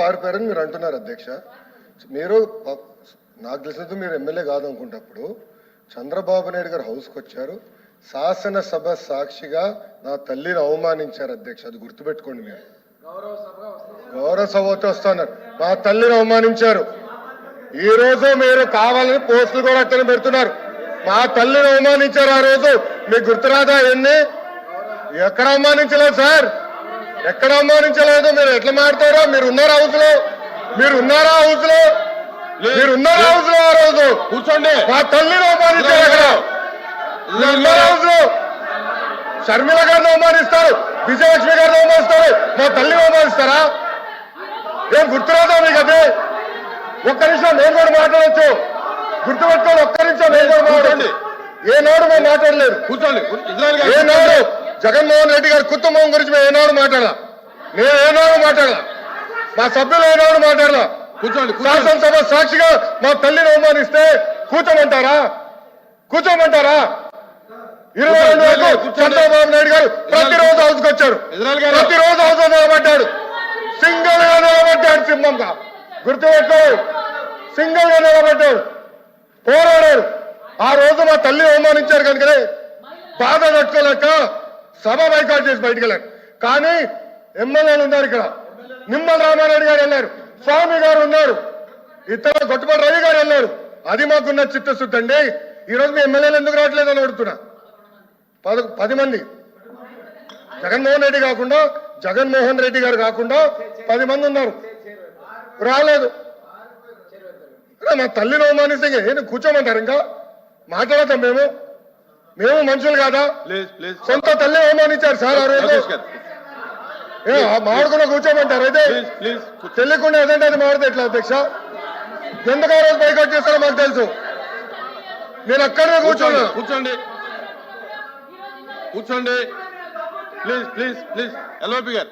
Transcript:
పారిపోయారని మీరు అంటున్నారు అధ్యక్ష. మీరు నాకు తెలిసినందుకు మీరు ఎమ్మెల్యే కాదనుకుంటప్పుడు చంద్రబాబు నాయుడు గారు హౌస్కి వచ్చారు, శాసనసభ సాక్షిగా నా తల్లిని అవమానించారు అధ్యక్ష. అది గుర్తుపెట్టుకోండి. మీరు గౌరవ సభతో వస్తున్నారు, మా తల్లిని అవమానించారు. ఈ రోజు మీరు కావాలని పోస్టులు కూడా అట్టని పెడుతున్నారు. మా తల్లిని అవమానించారు. ఆ రోజు మీకు గుర్తురాదా? ఎన్ని ఎక్కడ అవమానించలేదు సార్, ఎక్కడ అవమానించలేదు. మీరు ఎట్లా మాట్లాడారో. మీరు ఉన్నారా హౌస్ లో? మీరు ఉన్నారా హౌస్ లో? మీరు ఉన్నారా హౌస్ లో? ఆ రోజు కూర్చోండి. మా తల్లిని అవమానించారు. అక్కడ ఉన్నారా హౌస్ లో? షర్మిల గారిని అవమానిస్తారు, విజయలక్ష్మి గారిని అవమానిస్తారు, మా తల్లిని అవమానిస్తారా? ఏం గుర్తురాదా మీకు? అదే ఒక్క నిమిషం నేను కూడా మాట్లాడచ్చు. గుర్తుపెట్టుకోండి. ఒక్క నిమిషం నేను కూడా మాట్లాడండి. ఏనాడు మేము మాట్లాడలేదు. కూర్చోండి. ఏనాడు జగన్మోహన్ రెడ్డి గారి కుటుంబం గురించి మేము ఏనాడు మాట్లాడాల? నేను ఏనాడు మాట్లాడాల? మా సభ్యులు ఏనాడు మాట్లాడాల? కూర్చోండి. శాసనసభ సాక్షిగా మా తల్లిని అవమానిస్తే కూర్చోమంటారా? కూర్చోమంటారా? 22 వరకు చంద్రబాబు నాయుడు గారు ప్రతిరోజు హౌస్కి వచ్చారు, ప్రతిరోజు హౌస్ నిలబడ్డాడు, సింగిల్ గా నిలబడ్డాడు. సింహంగా గుర్తుపెట్టు, సింగిల్ గా నిలబడ్డాడు, పోరాడాడు. ఆ రోజు మా తల్లిని అవమానించారు కనుకనే బాధ తట్టుకోలేక సభ బైకాట్ చేసి బయటకు వెళ్ళారు. కానీ ఎమ్మెల్యేలు ఉన్నారు ఇక్కడ. నిమ్మల రామారెడ్డి గారు వెళ్ళారు, స్వామి గారు ఉన్నారు, ఇతర గొట్టపాటి రవి గారు వెళ్ళారు. అది మాకున్న చిత్తశుద్ధి అండి. ఈ రోజు మీ ఎమ్మెల్యేలు ఎందుకు రావట్లేదు అని అడుగుతున్నా. 10 మంది జగన్మోహన్ రెడ్డి కాకుండా, జగన్మోహన్ రెడ్డి గారు కాకుండా 10 మంది ఉన్నారు, రాలేదు. మా తల్లిని అవమానిస్తే నేను కూర్చోమంటారు? ఇంకా మాట్లాడతాం మేము? మేము మనుషులు కాదా? సొంత తల్లి అవమానించారు సార్ ఆ రోజు. మాడుకున్న కూర్చోమంటారు? అయితే తెలియకుండా ఏదంటే అది మాడితే ఎట్లా అధ్యక్ష? ఎందుకు ఆ రోజు బైకాట్ చేస్తారో మాకు తెలుసు. నేను అక్కడే కూర్చోండి. కూర్చోండి, కూర్చోండి ప్లీజ్ ప్లీజ్ ప్లీజ్. ఎల్ఓపి గారు